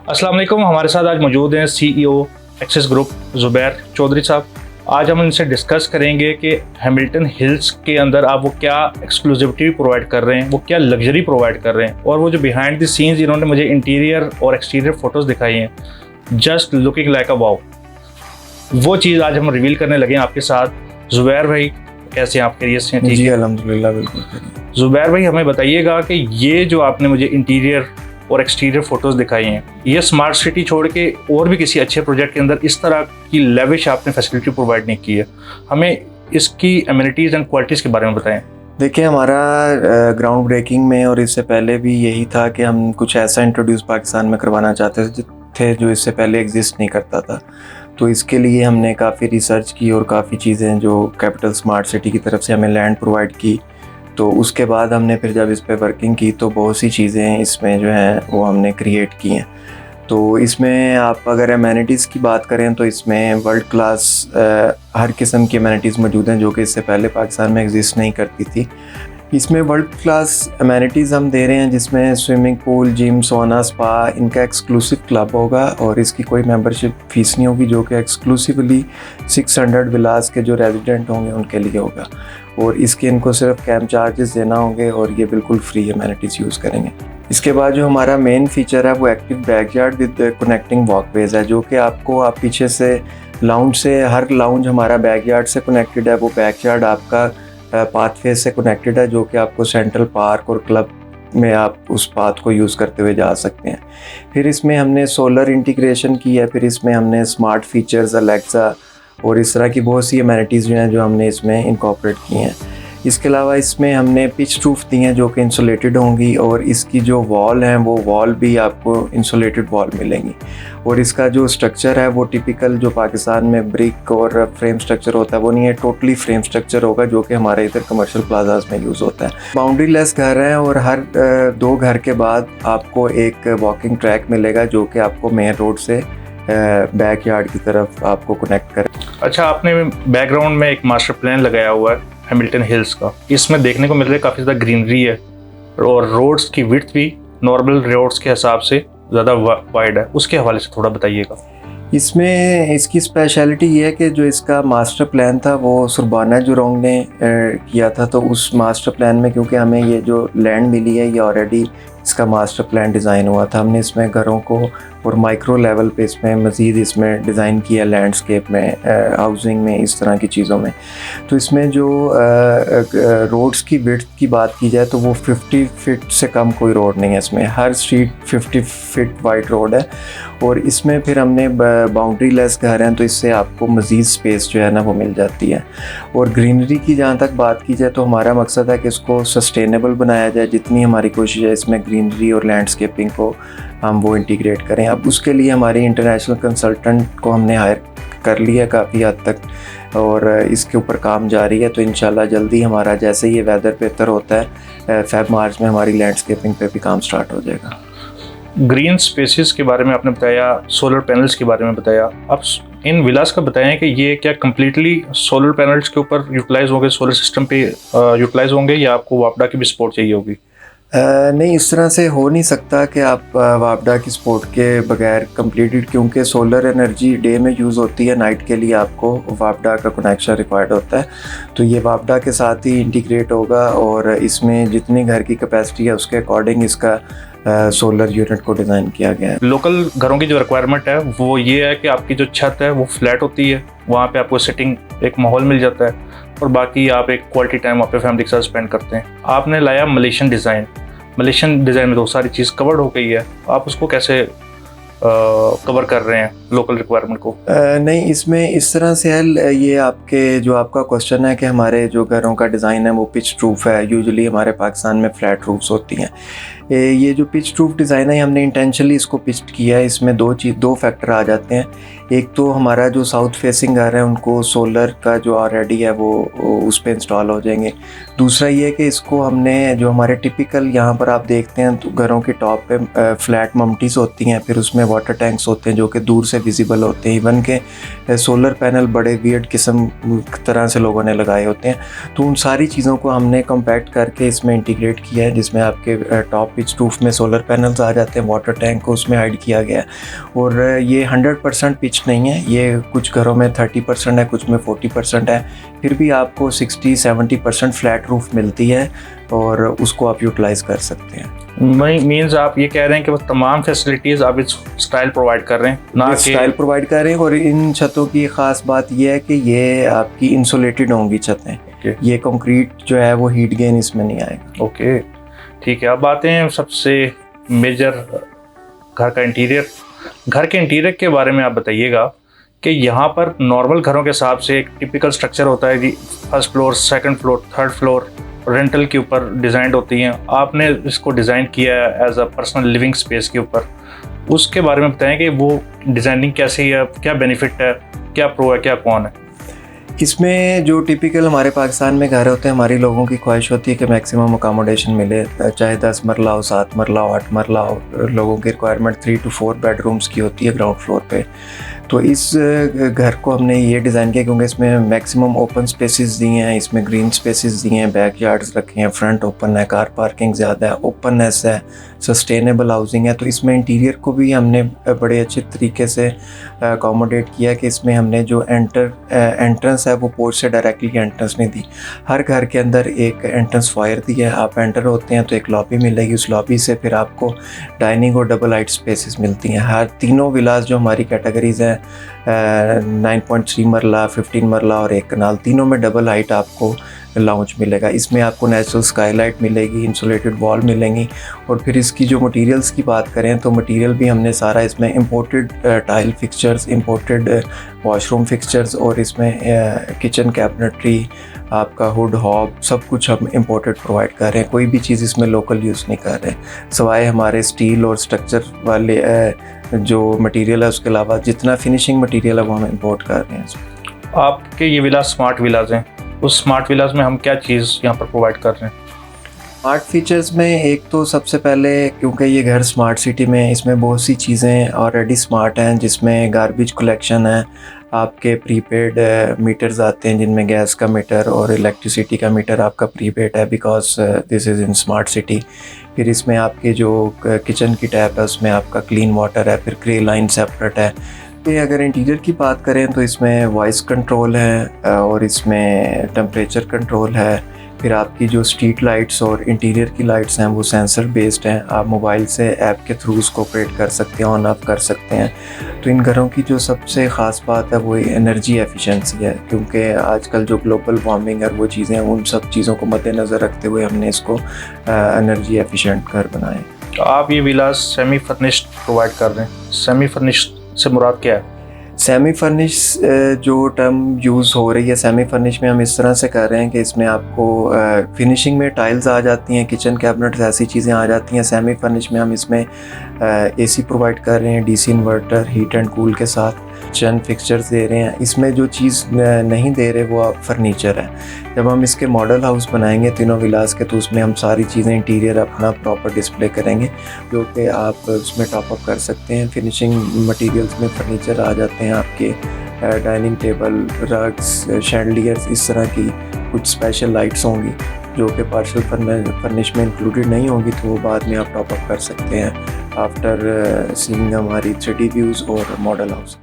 अस्सलाम वालेकुम। हमारे साथ आज मौजूद हैं CEO Axis group Zubair Chaudhary साहब। आज हम इनसे डिस्कस करेंगे कि हैमिल्टन हिल्स के अंदर आप वो क्या एक्सक्लूसिविटी प्रोवाइड कर रहे हैं, वो क्या लग्जरी प्रोवाइड कर रहे हैं, और वो जो बिहाइंड द सीन्स इन्होंने मुझे इंटीरियर और एक्सटीरियर फोटोज़ दिखाई हैं, just looking like a wow. वो चीज़ आज हम रिवील करने लगे हैं आपके साथ। ज़ुबैर भाई, कैसे हैं आप? खैरियत से हैं? ठीक जी है, अल्हम्दुलिल्लाह, बिल्कुल। ज़ुबैर भाई हमें बताइएगा कि ये जो आपने मुझे इंटीरियर और एक्सटीरियर फोटोज़ दिखाई हैं, ये स्मार्ट सिटी छोड़ के और भी किसी अच्छे प्रोजेक्ट के अंदर इस तरह की लेविश आपने फैसिलिटी प्रोवाइड नहीं की है। हमें इसकी एमिनिटीज़ एंड क्वालिटीज़ के बारे में बताएं। देखिए, हमारा ग्राउंड ब्रेकिंग में और इससे पहले भी यही था कि हम कुछ ऐसा इंट्रोड्यूस पाकिस्तान में करवाना चाहते थे जो इससे पहले एग्जिस्ट नहीं करता था। तो इसके लिए हमने काफ़ी रिसर्च की और काफ़ी चीज़ें जो कैपिटल स्मार्ट सिटी की तरफ से हमें लैंड प्रोवाइड की। तो उसके बाद हमने फिर जब इस पे वर्किंग की तो बहुत सी चीज़ें इसमें जो हैं वो हमने क्रिएट की हैं। तो इसमें आप अगर एमेनिटीज़ की बात करें तो इसमें वर्ल्ड क्लास हर किस्म की एमेनिटीज़ मौजूद हैं जो कि इससे पहले पाकिस्तान में एग्जिस्ट नहीं करती थी। इसमें वर्ल्ड क्लास एमेनिटीज़ हम दे रहे हैं जिसमें स्विमिंग पूल, जिम, सोना, स्पा, इनका एक्सक्लूसिव क्लब होगा और इसकी कोई मेंबरशिप फ़ीस नहीं होगी, जो कि एक्सक्लूसिवली 600 विलास के जो रेजिडेंट होंगे उनके लिए होगा। और इसके इनको सिर्फ कैंप चार्जेस देना होंगे और ये बिल्कुल फ्री एमेनिटीज़ यूज़ करेंगे। इसके बाद जो हमारा मेन फीचर है वो active backyard with connecting walkways है, जो कि आपको आप पीछे से लाउंज से, हर लाउंज हमारा बैकयार्ड से कनेक्टेड है, वो बैकयार्ड आपका पाथवे से कनेक्टेड है, जो कि आपको सेंट्रल पार्क और क्लब में आप उस पाथ को यूज़ करते हुए जा सकते हैं। फिर इसमें हमने सोलर इंटीग्रेशन की है, फिर इसमें हमने स्मार्ट फीचर्स, अलेक्सा और इस तरह की बहुत सी एमेनिटीज़ जो हैं जो हमने इसमें इनकॉर्पोरेट की हैं। इसके अलावा इसमें हमने पिच रूफ दी हैं जो कि इंसुलेटेड होंगी और इसकी जो वॉल हैं वो वॉल भी आपको इंसुलेटेड वॉल मिलेंगी। और इसका जो स्ट्रक्चर है वो टिपिकल जो पाकिस्तान में ब्रिक और फ्रेम स्ट्रक्चर होता है वो नहीं है, टोटली फ्रेम स्ट्रक्चर होगा जो कि हमारे इधर कमर्शियल प्लाजाज में यूज़ होता है। बाउंड्री लेस घर है और हर 2 घर के बाद आपको एक वॉकिंग ट्रैक मिलेगा जो कि आपको मेन रोड से बैक यार्ड की तरफ आपको कनेक्ट करे। अच्छा, आपने बैकग्राउंड में एक मास्टर प्लान लगाया हुआ है हैमिल्टन हिल्स का। इसमें देखने को मिल रहा है काफ़ी ज़्यादा ग्रीनरी है और रोड्स की विड्थ भी नॉर्मल रोड्स के हिसाब से ज़्यादा वाइड है। उसके हवाले से थोड़ा बताइएगा। इसमें इसकी स्पेशलिटी ये है कि जो इसका मास्टर प्लान था वो सुरबाना जुरोंग ने किया था। तो उस मास्टर प्लान में क्योंकि हमें ये जो लैंड मिली है ये ऑलरेडी इसका मास्टर प्लान डिज़ाइन हुआ था, हमने इसमें घरों को और माइक्रो लेवल पे इसमें मज़ीद इसमें डिज़ाइन किया, लैंडस्केप में, हाउसिंग में, इस तरह की चीज़ों में। तो इसमें जो रोड्स की विड्थ की बात की जाए तो वो 50 फीट से कम कोई रोड नहीं है इसमें, हर स्ट्रीट 50 फीट वाइड रोड है। और इसमें फिर हमने बाउंड्री लेस घर हैं तो इससे आपको मज़ीद स्पेस जो है ना वो मिल जाती है। और ग्रीनरी की जहाँ तक बात की जाए तो हमारा मकसद है कि इसको सस्टेनेबल बनाया जाए, जितनी हमारी कोशिश है इसमें ग्रीनरी और लैंडस्केपिंग को हम वो इंटीग्रेट करें। अब उसके लिए हमारी इंटरनेशनल कंसल्टेंट को हमने हायर कर लिया काफ़ी हद तक और इसके ऊपर काम जारी है। तो इंशाल्लाह जल्दी हमारा जैसे ये वेदर बेहतर होता है फेब-मार्च में हमारी लैंडस्केपिंग पे भी काम स्टार्ट हो जाएगा। ग्रीन स्पेसेस के बारे में आपने बताया, सोलर पैनल्स के बारे में बताया। अब इन विलास का बताएं कि ये क्या कम्प्लीटली सोलर पैनल्स के ऊपर यूटिलाइज होंगे, सोलर सिस्टम पे यूटिलाइज होंगे, या आपको वापडा की भी सपोर्ट चाहिए होगी? नहीं, इस तरह से हो नहीं सकता कि आप वापडा की सपोर्ट के बगैर कंप्लीटेड, क्योंकि सोलर एनर्जी डे में यूज़ होती है, नाइट के लिए आपको वापडा का कनेक्शन रिक्वायर्ड होता है। तो ये वापडा के साथ ही इंटीग्रेट होगा और इसमें जितनी घर की कैपेसिटी है उसके अकॉर्डिंग इसका सोलर यूनिट को डिज़ाइन किया गया है। लोकल घरों की जो रिक्वायरमेंट है वो ये है कि आपकी जो छत है वो फ्लैट होती है, वहाँ पे आपको सिटिंग एक माहौल मिल जाता है और बाकी आप एक क्वालिटी टाइम वहाँ पे फैमिली के साथ स्पेंड करते हैं। आपने लाया मलेशियन डिज़ाइन। मलेशियन डिज़ाइन में तो सारी चीज़ कवर्ड हो गई है, आप उसको कैसे कवर कर रहे हैं लोकल रिक्वायरमेंट को? नहीं, इसमें इस तरह से है, ये आपके जो आपका क्वेश्चन है कि हमारे जो घरों का डिज़ाइन है वो पिच रूफ है। यूजुअली हमारे पाकिस्तान में फ्लैट रूफ्स होती हैं। ये जो पिच रूफ डिज़ाइन है हमने इंटेंशनली इसको पिच्ड किया है। इसमें दो फैक्टर आ जाते हैं। एक तो हमारा जो साउथ फेसिंग घर है उनको सोलर का जो ऑलरेडी है वो उस पर इंस्टॉल हो जाएंगे। दूसरा ये कि इसको हमने जो हमारे टिपिकल यहाँ पर आप देखते हैं तो घरों के टॉप पे फ्लैट ममटीज़ होती हैं, फिर उसमें वाटर टैंक्स होते हैं जो कि दूर से विजिबल होते हैं। इवन के सोलर पैनल बड़े वियर्ड किस्म तरह से लोगों ने लगाए होते हैं। तो उन सारी चीज़ों को हमने कॉम्पैक्ट करके इसमें इंटीग्रेट किया है, जिसमें आपके टॉप पिच रूफ में सोलर पैनल्स आ जाते हैं, वाटर टैंक को उसमें हाइड किया गया है। और ये 100% पिच नहीं है, ये कुछ घरों में 30% है, कुछ में 40% है, फिर भी आपको 60-70% फ्लैट रूफ मिलती है और उसको आप यूटिलाइज़ कर सकते हैं। मीन्स आप ये कह रहे हैं कि वो तमाम फैसिलिटीज़ आप इस स्टाइल प्रोवाइड कर रहे हैं, ना कि स्टाइल प्रोवाइड कर रहे हैं। और इन छतों की ख़ास बात यह है कि ये आपकी इंसुलेटेड होंगी छतें। ये कंक्रीट जो है वो हीट गेन इसमें नहीं आएगा। ओके, ठीक है। अब आते हैं सबसे मेजर घर का इंटीरियर। घर के इंटीरियर के बारे में आप बताइएगा कि यहाँ पर नॉर्मल घरों के हिसाब से एक टिपिकल स्ट्रक्चर होता है कि first floor, second floor, third floor rental के ऊपर डिज़ाइन होती हैं। आपने इसको डिज़ाइन किया है as a personal living space के ऊपर। उसके बारे में बताएं कि वो डिज़ाइनिंग कैसी है, क्या बेनिफिट है, क्या प्रो है, क्या कौन है। इसमें जो टिपिकल हमारे पाकिस्तान में घर होते हैं, हमारी लोगों की ख्वाहिश होती है कि मैक्सिमम अकोमोडेशन मिले, चाहे 10 मरला हो, 7 मरला हो, 8 मरला हो। लोगों की रिक्वायरमेंट 3 to 4 बेडरूम्स की होती है ग्राउंड फ्लोर पे। तो इस घर को हमने ये डिज़ाइन किया क्योंकि इसमें मैक्सिमम ओपन स्पेसेस दिए हैं, इसमें ग्रीन स्पेसेस दिए हैं, बैक यार्ड्स रखे हैं, फ्रंट ओपन है, कार पार्किंग ज़्यादा है, ओपननेस है, सस्टेनेबल हाउसिंग है। तो इसमें इंटीरियर को भी हमने बड़े अच्छे तरीके से अकोमोडेट किया कि इसमें हमने जो एंट्रेंस है वो पोर्च से डायरेक्टली एंट्रेंस नहीं दी। हर घर के अंदर एक एंट्रेंस फायर दी है। आप एंटर होते हैं तो एक लॉबी मिलेगी, उस लॉबी से फिर आपको डाइनिंग और डबल हाइट स्पेसेस मिलती हैं। हर तीनों विलास जो हमारी कैटेगरीज हैं, 9.3 मरला, 15 मरला और 1 कनाल, तीनों में डबल हाइट आपको लाउंज मिलेगा। इसमें आपको नेचुरल स्काईलाइट मिलेगी, इंसुलेटेड वॉल मिलेंगी। और फिर इसकी जो मटेरियल्स की बात करें तो मटेरियल भी हमने सारा इसमें imported tile fixtures, imported washroom fixtures और इसमें किचन कैबिनेटरी, आपका हुड हॉब, सब कुछ हम इंपोर्टेड प्रोवाइड कर रहे हैं। कोई भी चीज़ इसमें लोकल यूज़ नहीं कर रहे, सिवाय हमारे स्टील और स्ट्रक्चर वाले जो मटेरियल है उसके अलावा जितना फिनिशिंग मटेरियल है वो हम इंपोर्ट कर रहे हैं। आपके ये विलास स्मार्ट विलास हैं, उस स्मार्ट विलास में हम क्या चीज़ यहाँ पर प्रोवाइड कर रहे हैं। स्मार्ट फीचर्स में एक तो सबसे पहले, क्योंकि ये घर स्मार्ट सिटी में, इसमें बहुत सी चीज़ें ऑलरेडी स्मार्ट हैं, जिसमें गार्बेज कलेक्शन है, आपके प्रीपेड मीटर्स आते हैं जिनमें गैस का मीटर और इलेक्ट्रिसिटी का मीटर आपका प्रीपेड है, because this is in smart city. फिर इसमें आपके जो किचन की टैप है उसमें आपका क्लीन वाटर है, फिर ग्रे लाइन सेपरेट है। पे अगर इंटीरियर की बात करें तो इसमें वॉइस कंट्रोल है और इसमें टेम्परेचर कंट्रोल है। फिर आपकी जो स्ट्रीट लाइट्स और इंटीरियर की लाइट्स हैं वो सेंसर बेस्ड हैं, आप मोबाइल से ऐप के थ्रू उसको ऑपरेट कर सकते हैं, ऑन ऑफ कर सकते हैं। तो इन घरों की जो सबसे ख़ास बात है वो एनर्जी एफिशिएंसी है, क्योंकि आजकल जो ग्लोबल वार्मिंग और वो चीज़ें हैं, उन सब चीज़ों को मद्देनज़र रखते हुए हमने इसको एनर्जी एफिशिएंट घर बनाए। तो आप ये विलास सेमी फर्निश्ड प्रोवाइड कर रहे हैं। सेमी फर्निश्ड से मुराद क्या है। सेमी फर्निश जो टर्म यूज़ हो रही है, सेमी फर्निश में हम इस तरह से कर रहे हैं कि इसमें आपको फिनिशिंग में टाइल्स आ जाती हैं, किचन कैबिनेट्स, ऐसी चीज़ें आ जाती हैं। सेमी फर्निश में हम इसमें एसी प्रोवाइड कर रहे हैं, DC inverter, heat and cool के साथ, किचन फिक्सचर्स दे रहे हैं। इसमें जो चीज़ नहीं दे रहे वो फर्नीचर है। जब हम इसके मॉडल हाउस बनाएंगे तीनों विलास के, तो उसमें हम सारी चीज़ें इंटीरियर अपना प्रॉपर डिस्प्ले करेंगे, जो कि आप उसमें टॉपअप कर सकते हैं। फिनिशिंग मटेरियल्स में फर्नीचर आ जाते हैं आपके, डाइनिंग टेबल, रग्स, शैंडलियर्स, इस तरह की कुछ स्पेशल लाइट्स होंगी जो कि पार्शियल फर्निश में इंक्लूडेड नहीं होंगी, तो वो बाद में आप टॉपअप कर सकते हैं आफ्टर सीइंग हमारी 3D व्यूज़ और मॉडल हाउस।